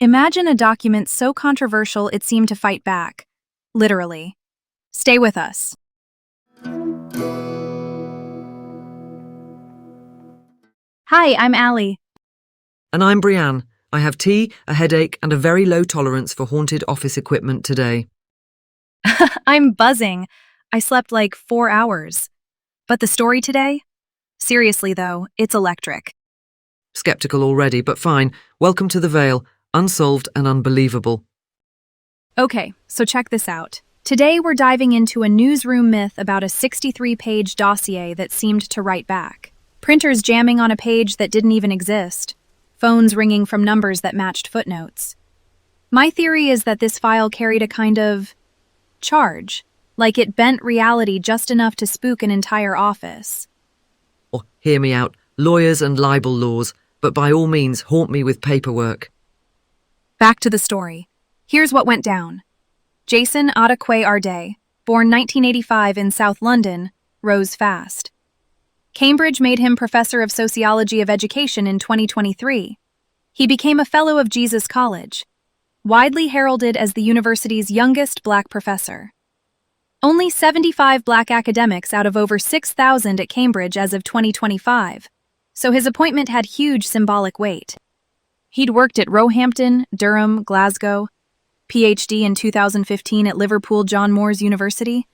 Imagine a document so controversial it seemed to fight back. Literally. Stay with us. Hi, I'm Allie. And I'm Brianne. I have tea, a headache, and a very low tolerance for haunted office equipment today. I'm buzzing. I slept like 4 hours. But the story today? Seriously though, it's electric. Skeptical already, but fine. Welcome to the Veil, unsolved and unbelievable. Okay, so check this out. Today we're diving into a newsroom myth about a 63-page dossier that seemed to write back. Printers jamming on a page that didn't even exist. Phones ringing from numbers that matched footnotes. My theory is that this file carried a kind of charge, like it bent reality just enough to spook an entire office. Oh, hear me out. Lawyers and libel laws, but by all means haunt me with paperwork. Back to the story. Here's what went down. Jason Adekwe Arday, born 1985 in South London, rose fast. Cambridge made him Professor of Sociology of Education in 2023. He became a Fellow of Jesus College, widely heralded as the university's youngest black professor. Only 75 black academics out of over 6,000 at Cambridge as of 2025, so his appointment had huge symbolic weight. He'd worked at Roehampton, Durham, Glasgow, PhD in 2015 at Liverpool John Moores University.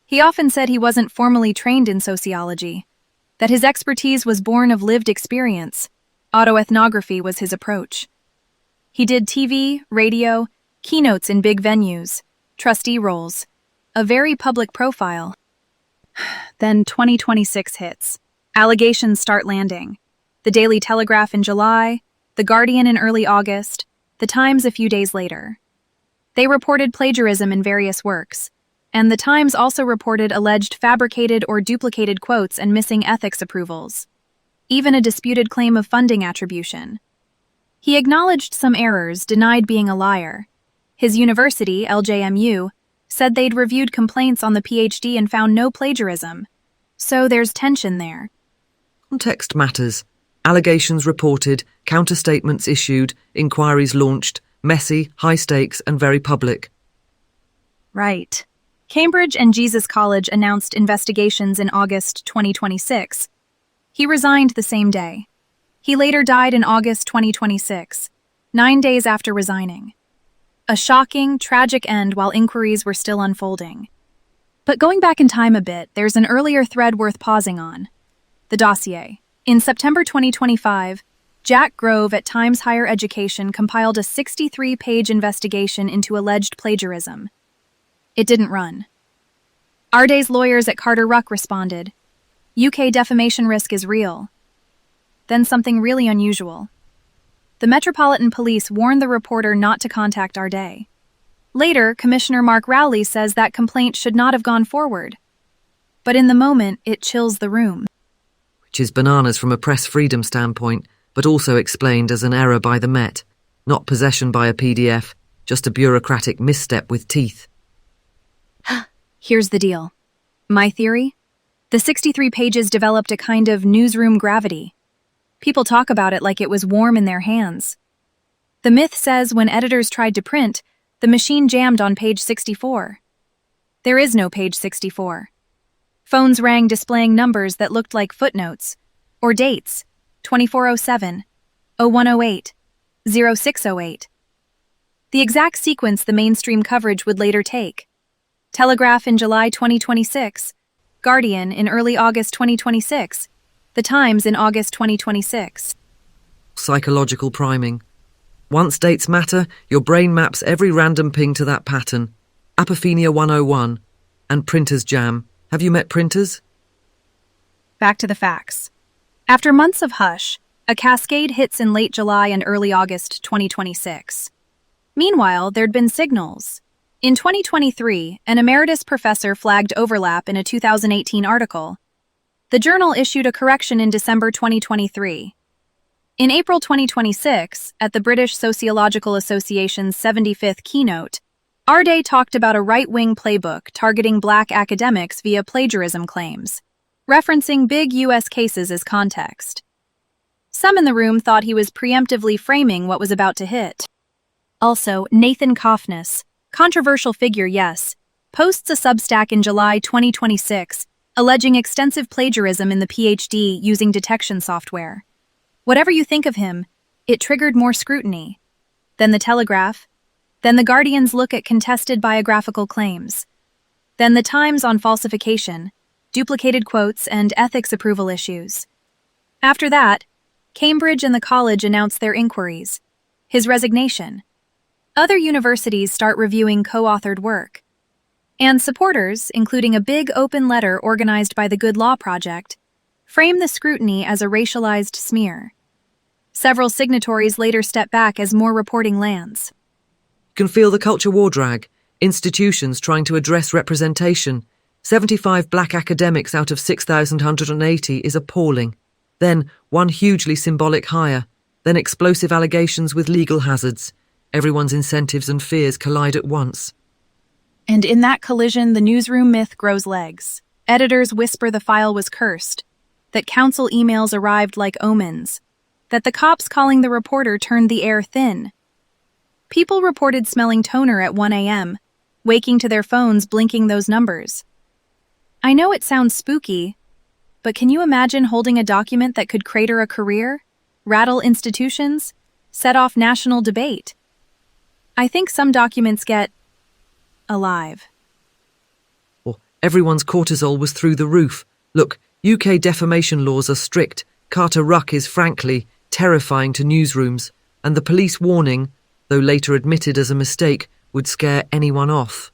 He often said he wasn't formally trained in sociology, that his expertise was born of lived experience. Autoethnography was his approach. He did TV, radio, keynotes in big venues, trustee roles, a very public profile. Then 2026 hits. Allegations start landing. The Daily Telegraph in July, The Guardian in early August, The Times a few days later. They reported plagiarism in various works, and The Times also reported alleged fabricated or duplicated quotes and missing ethics approvals. Even a disputed claim of funding attribution. He acknowledged some errors, denied being a liar. His university, LJMU, said they'd reviewed complaints on the PhD and found no plagiarism. So there's tension there. Context matters. Allegations reported, counter-statements issued, inquiries launched, messy, high stakes, and very public. Right. Cambridge and Jesus College announced investigations in August 2026. He resigned the same day. He later died in August 2026, 9 days after resigning. A shocking, tragic end while inquiries were still unfolding. But going back in time a bit, there's an earlier thread worth pausing on. The dossier. In September 2025, Jack Grove at Times Higher Education compiled a 63-page investigation into alleged plagiarism. It didn't run. Arday's lawyers at Carter Ruck responded, UK defamation risk is real. Then something really unusual. The Metropolitan Police warned the reporter not to contact Arday. Later, Commissioner Mark Rowley says that complaint should not have gone forward. But in the moment, it chills the room. Which is bananas from a press freedom standpoint, but also explained as an error by the Met, not possession by a PDF, just a bureaucratic misstep with teeth. Here's the deal. My theory? The 63 pages developed a kind of newsroom gravity. People talk about it like it was warm in their hands. The myth says when editors tried to print, the machine jammed on page 64. There is no page 64. Phones rang displaying numbers that looked like footnotes, or dates, 2407, 0108, 0608. The exact sequence the mainstream coverage would later take. Telegraph in July 2026, Guardian in early August 2026, The Times in August 2026. Psychological priming. Once dates matter, your brain maps every random ping to that pattern. Apophenia 101 and printers jam. Have you met printers? Back to the facts. After months of hush, a cascade hits in late July and early August 2026. Meanwhile, there'd been signals. In 2023, an emeritus professor flagged overlap in a 2018 article. The journal issued a correction in December 2023. In April 2026, at the British Sociological Association's 75th keynote, Arday talked about a right-wing playbook targeting black academics via plagiarism claims, referencing big U.S. cases as context. Some in the room thought he was preemptively framing what was about to hit. Also, Nathan Kaufness, controversial figure, yes, posts a Substack in July 2026, alleging extensive plagiarism in the PhD using detection software. Whatever you think of him, it triggered more scrutiny. Then the Telegraph. Then the Guardian's look at contested biographical claims. Then the Times on falsification, duplicated quotes, and ethics approval issues. After that, Cambridge and the college announced their inquiries, his resignation. Other universities start reviewing co-authored work. And supporters, including a big open letter organized by the Good Law Project, frame the scrutiny as a racialized smear. Several signatories later step back as more reporting lands. You can feel the culture war drag. Institutions trying to address representation. 75 black academics out of 6,180 is appalling. Then one hugely symbolic hire. Then explosive allegations with legal hazards. Everyone's incentives and fears collide at once. And in that collision, the newsroom myth grows legs. Editors whisper the file was cursed, that council emails arrived like omens, that the cops calling the reporter turned the air thin. People reported smelling toner at 1 a.m., waking to their phones blinking those numbers. I know it sounds spooky, but can you imagine holding a document that could crater a career, rattle institutions, set off national debate? I think some documents get alive. Or everyone's cortisol was through the roof. Look, UK defamation laws are strict. Carter Ruck is frankly terrifying to newsrooms, and the police warning, though later admitted as a mistake, would scare anyone off.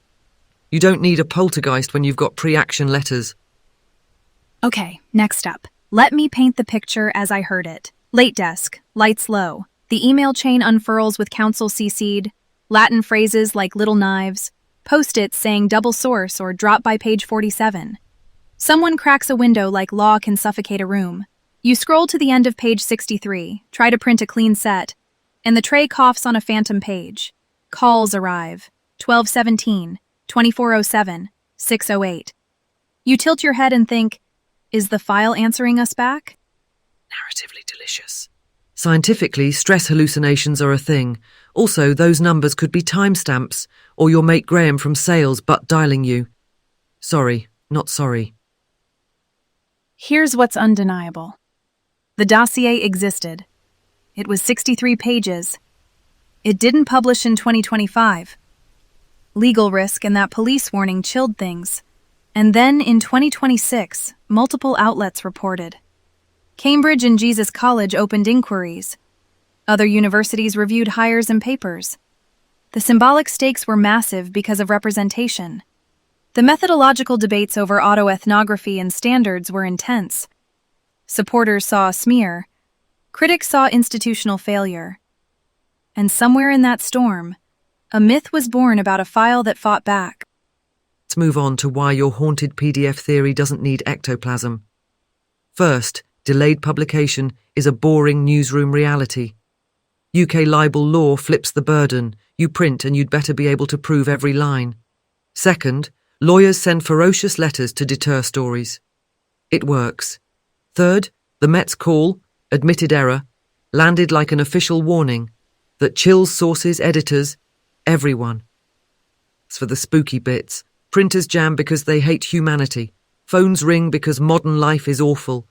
You don't need a poltergeist when you've got pre-action letters. Okay, next up. Let me paint the picture as I heard it. Late desk, lights low. The email chain unfurls with counsel CC'd, Latin phrases like little knives, post-its saying double source or drop by page 47. Someone cracks a window like law can suffocate a room. You scroll to the end of page 63, try to print a clean set, and the tray coughs on a phantom page. Calls arrive. 1217, 2407, 608. You tilt your head and think, is the file answering us back? Narratively delicious. Scientifically, stress hallucinations are a thing. Also, those numbers could be timestamps, or your mate Graham from sales butt dialing you. Sorry, not sorry. Here's what's undeniable. The dossier existed. It was 63 pages. It didn't publish in 2025. Legal risk and that police warning chilled things. And then in 2026, multiple outlets reported. Cambridge and Jesus College opened inquiries. Other universities reviewed hires and papers. The symbolic stakes were massive because of representation. The methodological debates over autoethnography and standards were intense. Supporters saw a smear. Critics saw institutional failure. And somewhere in that storm, a myth was born about a file that fought back. Let's move on to why your haunted PDF theory doesn't need ectoplasm. First, delayed publication is a boring newsroom reality. UK libel law flips the burden. You print and you'd better be able to prove every line. Second, lawyers send ferocious letters to deter stories. It works. Third, the Met's call, admitted error, landed like an official warning that chills sources, editors, everyone. As for the spooky bits, printers jam because they hate humanity. Phones ring because modern life is awful.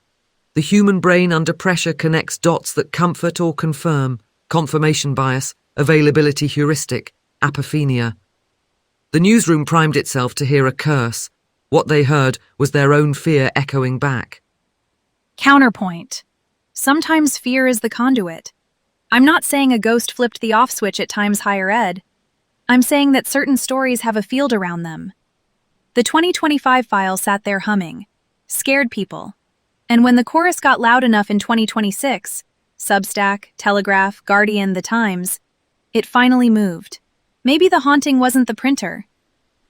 The human brain under pressure connects dots that comfort or confirm. Confirmation bias, availability heuristic, apophenia. The newsroom primed itself to hear a curse. What they heard was their own fear echoing back. Counterpoint. Sometimes fear is the conduit. I'm not saying a ghost flipped the off switch at Times Higher Ed. I'm saying that certain stories have a field around them. The 2025 file sat there humming, scared people. And when the chorus got loud enough in 2026, Substack, Telegraph, Guardian, The Times, it finally moved. Maybe the haunting wasn't the printer.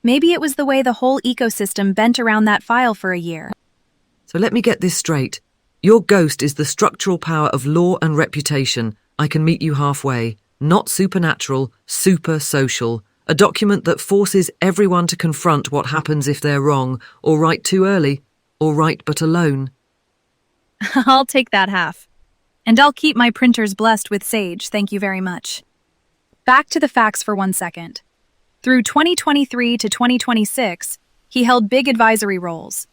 Maybe it was the way the whole ecosystem bent around that file for a year. So let me get this straight. Your ghost is the structural power of law and reputation. I can meet you halfway. Not supernatural, super social. A document that forces everyone to confront what happens if they're wrong, or right too early, or right but alone. I'll take that half. And I'll keep my printers blessed with sage, thank you very much. Back to the facts for 1 second. Through 2023 to 2026, he held big advisory roles.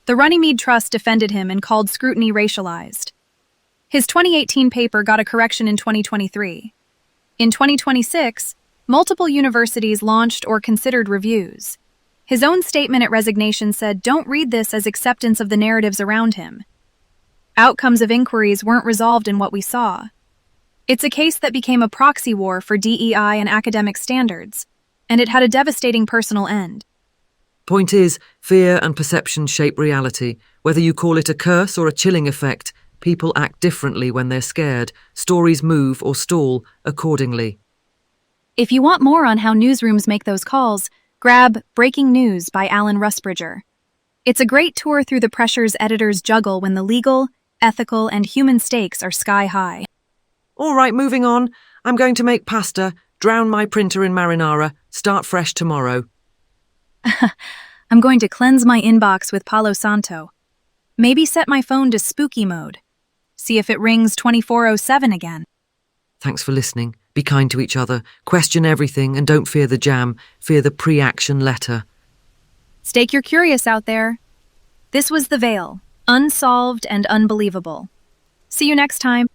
The Runnymede Trust defended him and called scrutiny racialized. His 2018 paper got a correction in 2023. In 2026, multiple universities launched or considered reviews. His own statement at resignation said, "Don't read this as acceptance of the narratives around him." Outcomes of inquiries weren't resolved in what we saw. It's a case that became a proxy war for DEI and academic standards, and it had a devastating personal end. Point is, fear and perception shape reality. Whether you call it a curse or a chilling effect, people act differently when they're scared. Stories move or stall accordingly. If you want more on how newsrooms make those calls, grab Breaking News by Alan Rusbridger. It's a great tour through the pressures editors juggle when the legal, ethical, and human stakes are sky high. All right, moving on. I'm going to make pasta, drown my printer in marinara, start fresh tomorrow. I'm going to cleanse my inbox with Palo Santo. Maybe set my phone to spooky mode. See if it rings 2407 again. Thanks for listening. Be kind to each other. Question everything and don't fear the jam. Fear the pre-action letter. Stake your curious out there. This was The Veil, unsolved and unbelievable. See you next time.